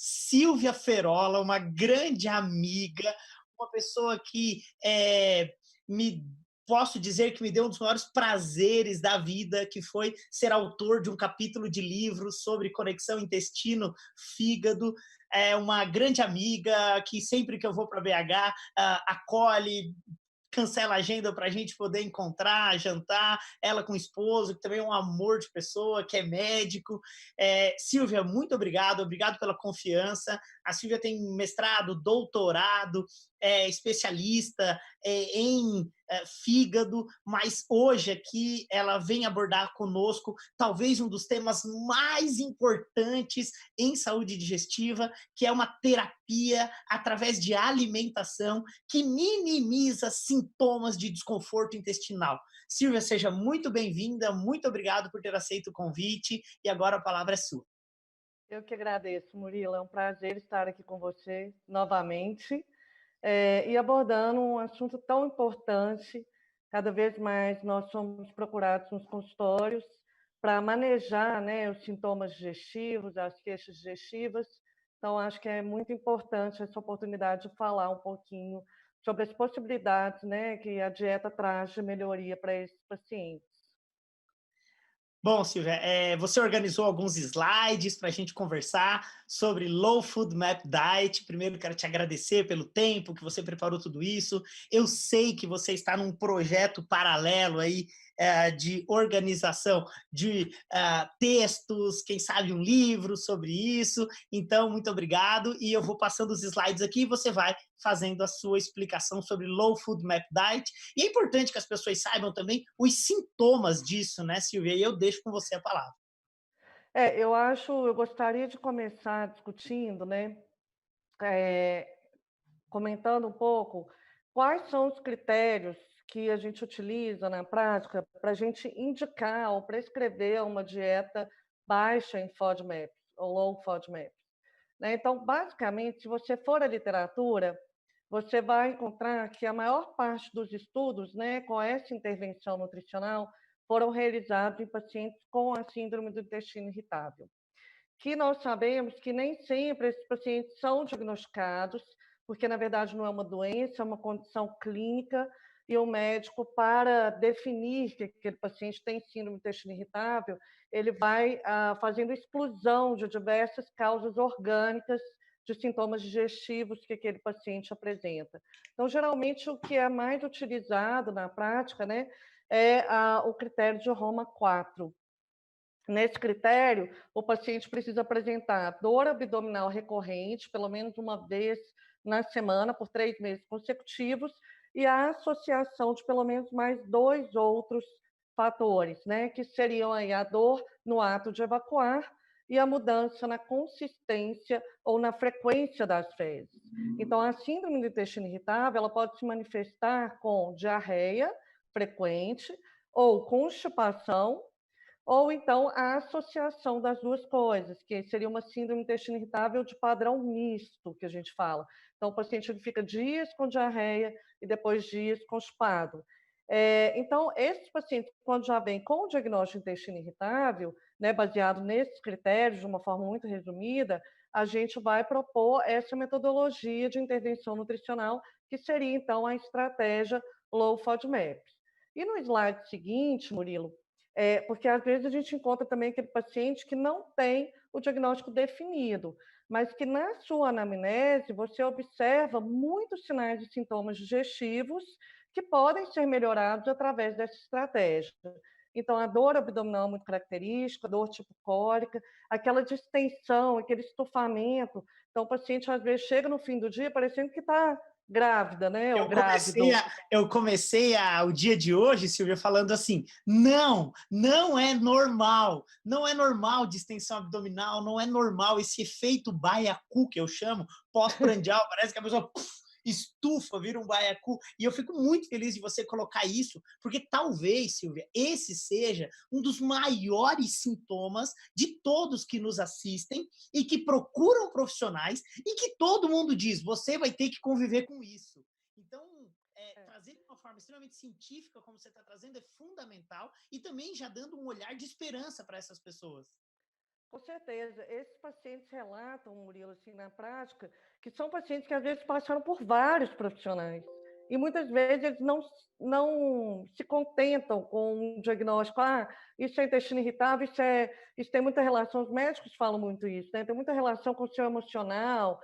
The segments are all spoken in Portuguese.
Silvia Ferola, uma grande amiga, uma pessoa que me posso dizer que me deu um dos maiores prazeres da vida, que foi ser autor de um capítulo de livro sobre conexão intestino-fígado. É uma grande amiga que sempre que eu vou para BH acolhe, cancela a agenda para a gente poder encontrar, jantar, ela com o esposo, que também é um amor de pessoa, que é médico. Silvia, muito obrigado, obrigado pela confiança. A Silvia tem mestrado, doutorado, é especialista em fígado, mas hoje aqui ela vem abordar conosco talvez um dos temas mais importantes em saúde digestiva, que é uma terapia através de alimentação que minimiza sintomas de desconforto intestinal. Silvia, seja muito bem-vinda, muito obrigado por ter aceito o convite e agora a palavra é sua. Eu que agradeço, Murilo. É um prazer estar aqui com você novamente e abordando um assunto tão importante. Cada vez mais nós somos procurados nos consultórios para manejar, né, os sintomas digestivos, as queixas digestivas. Então, acho que é muito importante essa oportunidade de falar um pouquinho sobre as possibilidades, né, que a dieta traz de melhoria para esses pacientes. Bom, Silvia, você organizou alguns slides para a gente conversar sobre Low Food Map Diet. Primeiro, quero te agradecer pelo tempo que você preparou tudo isso. Eu sei que você está num projeto paralelo aí de organização de textos, quem sabe um livro sobre isso. Então, muito obrigado. E eu vou passando os slides aqui e você vai fazendo a sua explicação sobre Low Food Map Diet. E é importante que as pessoas saibam também os sintomas disso, né, Silvia? E eu deixo com você a palavra. Eu gostaria de começar discutindo, né, eh, comentando um pouco quais são os critérios que a gente utiliza na prática para a gente indicar ou prescrever uma dieta baixa em FODMAPs ou low FODMAPs, né? Então, basicamente, se você for à literatura, você vai encontrar que a maior parte dos estudos, né, com essa intervenção nutricional foram realizados em pacientes com a síndrome do intestino irritável, que nós sabemos que nem sempre esses pacientes são diagnosticados, porque na verdade não é uma doença, é uma condição clínica, e o médico, para definir que aquele paciente tem síndrome do intestino irritável, ele vai fazendo exclusão de diversas causas orgânicas de sintomas digestivos que aquele paciente apresenta. Então, geralmente, o que é mais utilizado na prática, né, é o critério de Roma 4. Nesse critério, o paciente precisa apresentar dor abdominal recorrente, pelo menos uma vez na semana, por 3 meses consecutivos, e a associação de pelo menos mais 2 outros fatores, né, que seriam aí a dor no ato de evacuar e a mudança na consistência ou na frequência das fezes. Então, a síndrome do intestino irritável, ela pode se manifestar com diarreia frequente ou constipação, ou então a associação das duas coisas, que seria uma síndrome do intestino irritável de padrão misto, que a gente fala. Então, o paciente ele fica dias com diarreia e depois dias constipado. Então, esses pacientes, quando já vêm com o diagnóstico de intestino irritável, né, baseado nesses critérios, de uma forma muito resumida, a gente vai propor essa metodologia de intervenção nutricional, que seria, então, a estratégia Low FODMAPs. E no slide seguinte, Murilo, porque às vezes a gente encontra também aquele paciente que não tem o diagnóstico definido, mas que na sua anamnese você observa muitos sinais e sintomas digestivos que podem ser melhorados através dessa estratégia. Então, a dor abdominal é muito característica, a dor tipo cólica, aquela distensão, aquele estufamento. Então, o paciente às vezes chega no fim do dia parecendo que está grávida, né? Ou Eu comecei, grávido. a, eu comecei o dia de hoje, Silvia, falando assim: não é normal, não é normal distensão abdominal, não é normal esse efeito baiacu que eu chamo, pós-prandial, parece que a pessoa estufa, vira um baiacu. E eu fico muito feliz de você colocar isso, porque talvez, Silvia, esse seja um dos maiores sintomas de todos que nos assistem e que procuram profissionais e que todo mundo diz: você vai ter que conviver com isso. Então, trazer de uma forma extremamente científica, como você está trazendo, é fundamental e também já dando um olhar de esperança para essas pessoas. Com certeza. Esses pacientes relatam, Murilo, assim, na prática, que são pacientes que às vezes passaram por vários profissionais. E muitas vezes eles não se contentam com um diagnóstico, isso é intestino irritável, isso tem muita relação, os médicos falam muito isso, né? Tem muita relação com o seu emocional,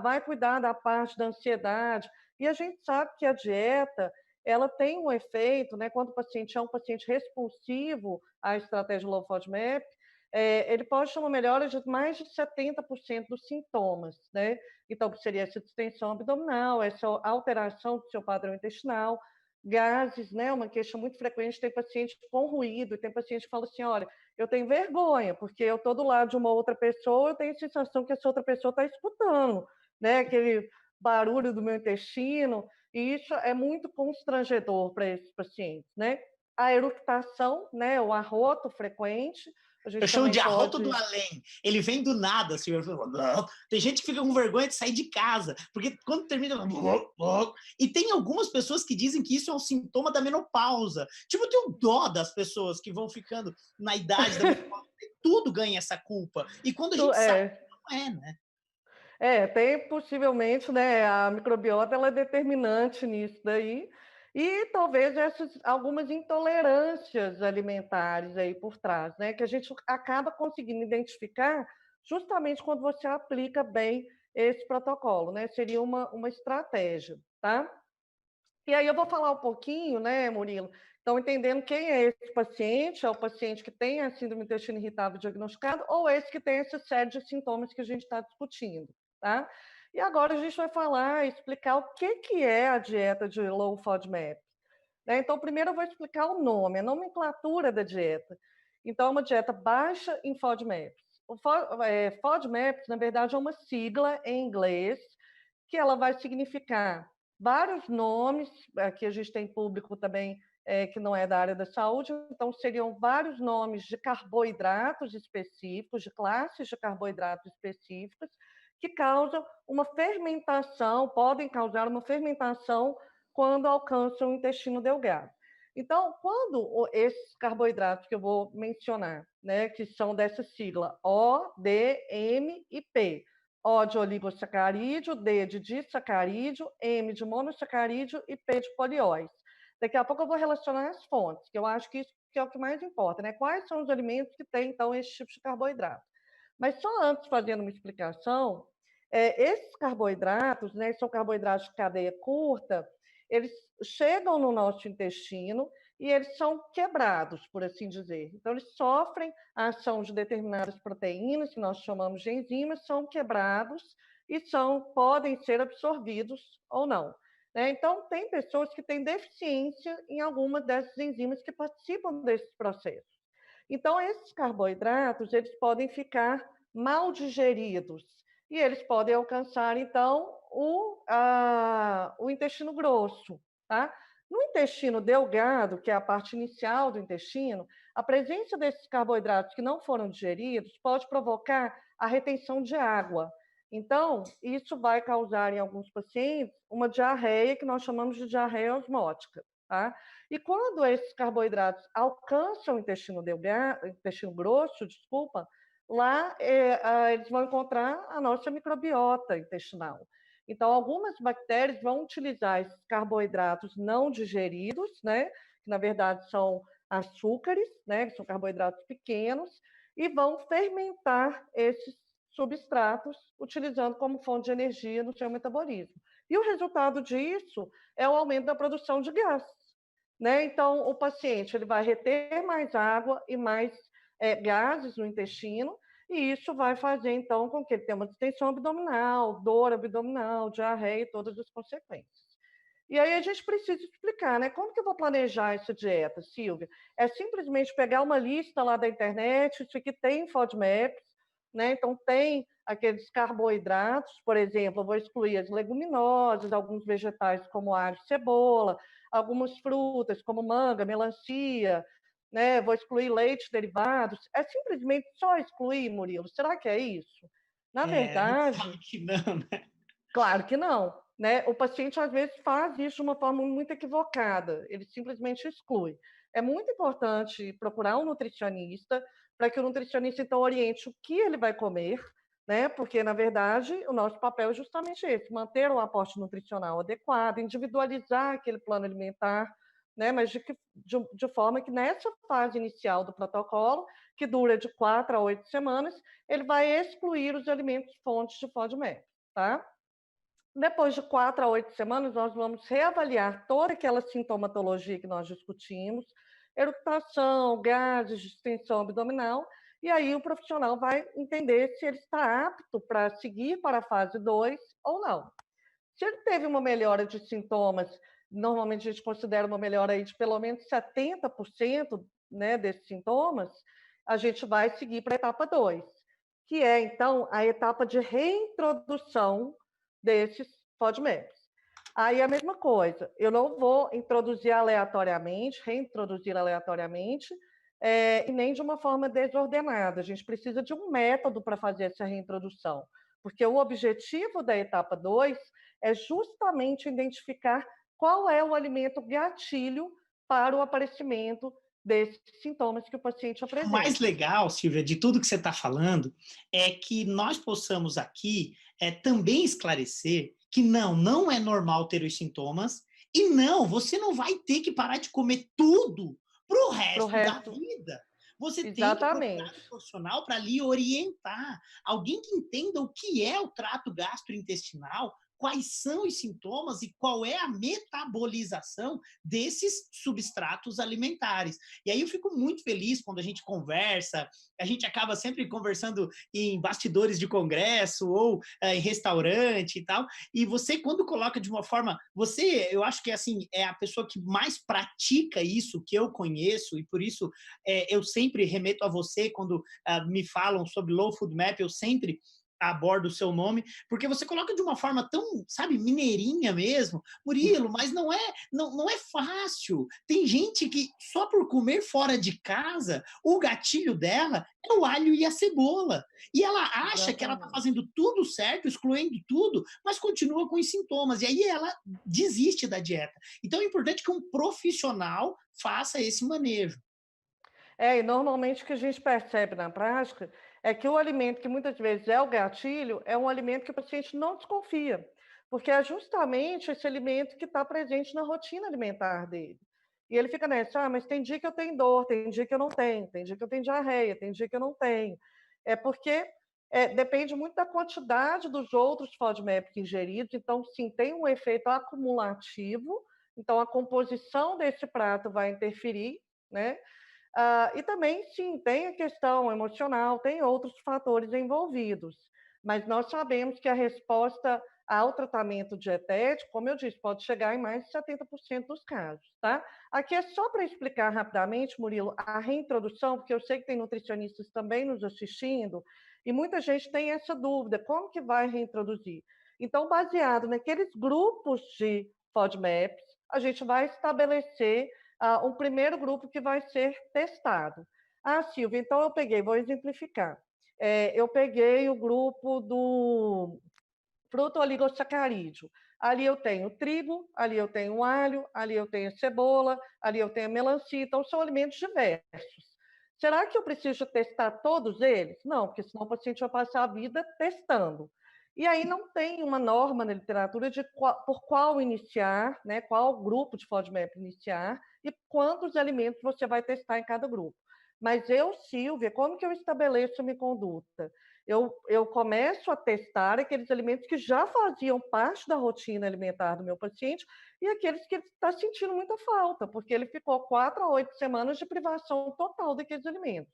vai cuidar da parte da ansiedade. E a gente sabe que a dieta, ela tem um efeito, né? Quando o paciente é um paciente responsivo à estratégia Low FODMAP, ele pode ter uma melhora de mais de 70% dos sintomas, né? Então, seria essa distensão abdominal, essa alteração do seu padrão intestinal, gases, né? Uma queixa muito frequente, tem paciente com ruído, e tem paciente que fala assim, olha, eu tenho vergonha, porque eu estou do lado de uma outra pessoa, eu tenho a sensação que essa outra pessoa está escutando, né? Aquele barulho do meu intestino, e isso é muito constrangedor para esses pacientes, né? A eructação, né? O arroto frequente, a Eu gente chamo também de arroto do pode. além. Ele vem do nada, assim. Tem gente que fica com vergonha de sair de casa, porque quando termina. E tem algumas pessoas que dizem que isso é um sintoma da menopausa. Tipo, eu tenho dó das pessoas que vão ficando na idade da menopausa. Tudo ganha essa culpa. E quando a gente sabe É, que não é, né? tem possivelmente, né, a microbiota ela é determinante nisso daí, e talvez algumas intolerâncias alimentares aí por trás, né, que a gente acaba conseguindo identificar justamente quando você aplica bem esse protocolo, né, seria uma estratégia, tá? E aí eu vou falar um pouquinho, né, Murilo? Então, entendendo quem é esse paciente, é o paciente que tem a síndrome do intestino irritável diagnosticado ou esse que tem essa série de sintomas que a gente está discutindo, tá? E agora a gente vai falar, explicar o que é a dieta de Low FODMAP. Né? Então, primeiro eu vou explicar o nome, a nomenclatura da dieta. Então, é uma dieta baixa em FODMAPs. FODMAPs, na verdade, é uma sigla em inglês que ela vai significar vários nomes, aqui a gente tem público também que não é da área da saúde, então seriam vários nomes de carboidratos específicos, de classes de carboidratos específicas, que causam uma fermentação, podem causar uma fermentação quando alcançam o intestino delgado. Então, quando esses carboidratos que eu vou mencionar, né, que são dessa sigla O, D, M e P, O de oligosacarídeo, D de disacarídeo, M de monossacarídeo e P de polióis. Daqui a pouco eu vou relacionar as fontes, que eu acho que isso que é o que mais importa, né? Quais são os alimentos que têm, então, esse tipo de carboidrato? Mas só antes, fazendo uma explicação, esses carboidratos, né, são carboidratos de cadeia curta, eles chegam no nosso intestino e eles são quebrados, por assim dizer. Então, eles sofrem a ação de determinadas proteínas, que nós chamamos de enzimas, são quebrados e podem ser absorvidos ou não. Né? Então, tem pessoas que têm deficiência em alguma dessas enzimas que participam desses processos. Então, esses carboidratos, eles podem ficar mal digeridos e eles podem alcançar, então, o intestino grosso, tá? No intestino delgado, que é a parte inicial do intestino, a presença desses carboidratos que não foram digeridos pode provocar a retenção de água. Então, isso vai causar em alguns pacientes uma diarreia que nós chamamos de diarreia osmótica, tá? E quando esses carboidratos alcançam o intestino delgado, intestino grosso, desculpa, lá eles vão encontrar a nossa microbiota intestinal. Então, algumas bactérias vão utilizar esses carboidratos não digeridos, né, que na verdade são açúcares, né, que são carboidratos pequenos, e vão fermentar esses substratos, utilizando como fonte de energia no seu metabolismo. E o resultado disso é o aumento da produção de gás. Né? Então, o paciente ele vai reter mais água e mais gases no intestino, e isso vai fazer, então, com que ele tenha uma distensão abdominal, dor abdominal, diarreia e todas as consequências. E aí a gente precisa explicar, né? Como que eu vou planejar essa dieta, Silvia? É simplesmente pegar uma lista lá da internet, isso aqui tem FODMAPs, né? Então tem aqueles carboidratos, por exemplo, eu vou excluir as leguminosas, alguns vegetais como alho e cebola, algumas frutas como manga, melancia, né? Vou excluir leite derivados. É simplesmente só excluir, Murilo? Será que é isso? Na A gente sabe verdade, que não, né? claro que não. Né? O paciente, às vezes, faz isso de uma forma muito equivocada, ele simplesmente exclui. É muito importante procurar um nutricionista, para que o nutricionista, então, oriente o que ele vai comer, né? Porque, na verdade, o nosso papel é justamente esse, manter um aporte nutricional adequado, individualizar aquele plano alimentar, né? Mas de forma que nessa fase inicial do protocolo, que dura de 4 a 8 semanas, ele vai excluir os alimentos fontes de FODMAP, tá? Depois de 4 a 8 semanas, nós vamos reavaliar toda aquela sintomatologia que nós discutimos, eructação, gases, distensão abdominal, e aí o profissional vai entender se ele está apto para seguir para a fase 2 ou não. Se ele teve uma melhora de sintomas, normalmente a gente considera uma melhora aí de pelo menos 70%, né, desses sintomas, a gente vai seguir para a etapa 2, que é, então, a etapa de reintrodução desses FODMAPs. Aí a mesma coisa, eu não vou introduzir aleatoriamente, reintroduzir aleatoriamente, e nem de uma forma desordenada. A gente precisa de um método para fazer essa reintrodução, porque o objetivo da etapa 2 é justamente identificar qual é o alimento gatilho para o aparecimento desses sintomas que o paciente O mais apresenta. legal, Silvia, de tudo que você está falando, é que nós possamos aqui também esclarecer que não é normal ter os sintomas, e não, você não vai ter que parar de comer tudo para o Para o resto da resto, vida. Você tem que procurar exatamente. um profissional para lhe orientar, alguém que entenda o que é o trato gastrointestinal, quais são os sintomas e qual é a metabolização desses substratos alimentares. E aí eu fico muito feliz quando a gente conversa, a gente acaba sempre conversando em bastidores de congresso ou em restaurante e tal, e você quando coloca de uma forma, você, eu acho que assim, é a pessoa que mais pratica isso que eu conheço, e por isso eu sempre remeto a você quando me falam sobre Low Food Map, eu sempre aborda o seu nome, porque você coloca de uma forma tão, sabe, mineirinha mesmo, Murilo, mas não é fácil. Tem gente que só por comer fora de casa, o gatilho dela é o alho e a cebola. E ela acha que ela está Exatamente. fazendo tudo certo, excluindo tudo, mas continua com os sintomas. E aí ela desiste da dieta. Então é importante que um profissional faça esse manejo. E normalmente o que a gente percebe na prática é que o alimento que muitas vezes é o gatilho é um alimento que o paciente não desconfia, porque é justamente esse alimento que está presente na rotina alimentar dele. E ele fica nessa, mas tem dia que eu tenho dor, tem dia que eu não tenho, tem dia que eu tenho diarreia, tem dia que eu não tenho. É porque depende muito da quantidade dos outros FODMAPs ingeridos, então sim, tem um efeito acumulativo, então a composição desse prato vai interferir, né? E também, sim, tem a questão emocional, tem outros fatores envolvidos, mas nós sabemos que a resposta ao tratamento dietético, como eu disse, pode chegar em mais de 70% dos casos, tá? Aqui é só para explicar rapidamente, Murilo, a reintrodução, porque eu sei que tem nutricionistas também nos assistindo, e muita gente tem essa dúvida, como que vai reintroduzir? Então, baseado naqueles grupos de FODMAPs, a gente vai estabelecer um primeiro grupo que vai ser testado. Silvia, então eu peguei, vou exemplificar. Eu peguei o grupo do fruto oligosacarídeo. Ali eu tenho trigo, ali eu tenho alho, ali eu tenho cebola, ali eu tenho melancia, então são alimentos diversos. Será que eu preciso testar todos eles? Não, porque senão o paciente vai passar a vida testando. E aí não tem uma norma na literatura de por qual iniciar, né, qual grupo de FODMAP iniciar e quantos alimentos você vai testar em cada grupo. Mas eu, Silvia, como que eu estabeleço a minha conduta? Eu começo a testar aqueles alimentos que já faziam parte da rotina alimentar do meu paciente e aqueles que ele está sentindo muita falta, porque ele ficou 4 a 8 semanas de privação total daqueles alimentos,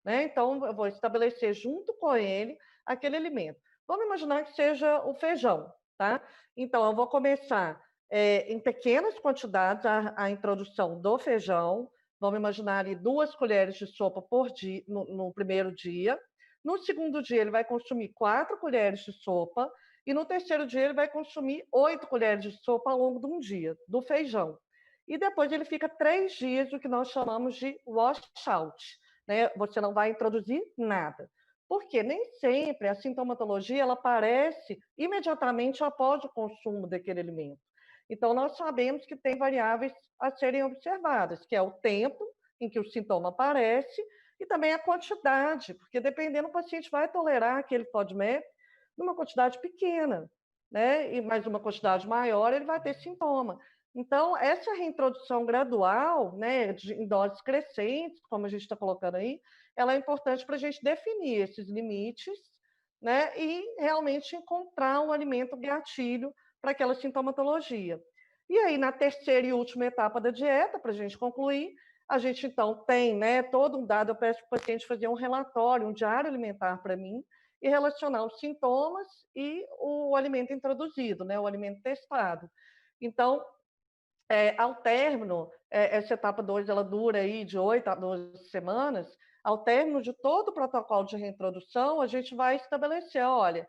né? Então, eu vou estabelecer junto com ele aquele alimento. Vamos imaginar que seja o feijão, tá? Então, eu vou começar em pequenas quantidades a introdução do feijão. Vamos imaginar ali 2 colheres de sopa por dia, no primeiro dia. No segundo dia, ele vai consumir 4 colheres de sopa. E no terceiro dia, ele vai consumir 8 colheres de sopa ao longo de um dia, do feijão. E depois ele fica 3 dias, o que nós chamamos de washout, né? Você não vai introduzir nada. Porque nem sempre a sintomatologia ela aparece imediatamente após o consumo daquele alimento. Então, nós sabemos que tem variáveis a serem observadas, que é o tempo em que o sintoma aparece e também a quantidade, porque dependendo, o paciente vai tolerar aquele FODMAP numa quantidade pequena, né? E mais uma quantidade maior, ele vai ter sintoma. Então, essa reintrodução gradual, né, em doses crescentes, como a gente está colocando aí, ela é importante para a gente definir esses limites, né, e realmente encontrar um alimento gatilho para aquela sintomatologia. E aí, na terceira e última etapa da dieta, para a gente concluir, a gente então tem, né, todo um dado, eu peço para o paciente fazer um relatório, um diário alimentar para mim, e relacionar os sintomas e o alimento introduzido, né, o alimento testado. Então, ao término, essa etapa 2 ela dura aí de 8 a 12 semanas, ao término de todo o protocolo de reintrodução, a gente vai estabelecer, olha,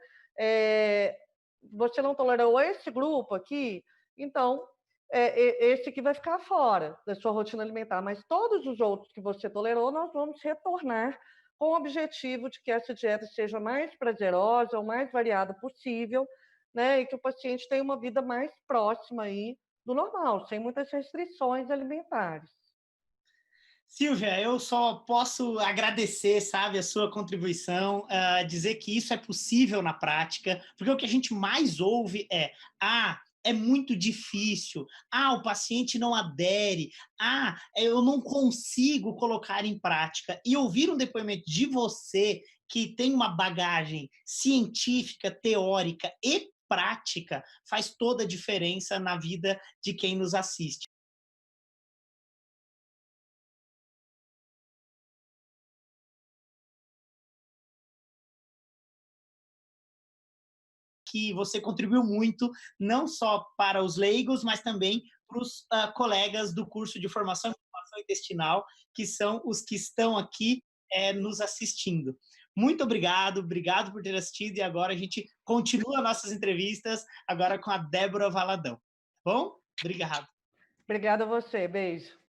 você não tolerou esse grupo aqui, então esse aqui vai ficar fora da sua rotina alimentar, mas todos os outros que você tolerou, nós vamos retornar com o objetivo de que essa dieta seja mais prazerosa, o mais variada possível, né, e que o paciente tenha uma vida mais próxima aí do normal, sem muitas restrições alimentares. Silvia, eu só posso agradecer, sabe, a sua contribuição, dizer que isso é possível na prática, porque o que a gente mais ouve é: ah, é muito difícil, ah, o paciente não adere, ah, eu não consigo colocar em prática. E ouvir um depoimento de você, que tem uma bagagem científica, teórica e prática, faz toda a diferença na vida de quem nos assiste. Que você contribuiu muito, não só para os leigos, mas também para os colegas do curso de formação em inflamação intestinal, que são os que estão aqui nos assistindo. Muito obrigado, obrigado por ter assistido, e agora a gente continua nossas entrevistas, agora com a Débora Valadão. Tá bom? Obrigado. Obrigada a você, beijo.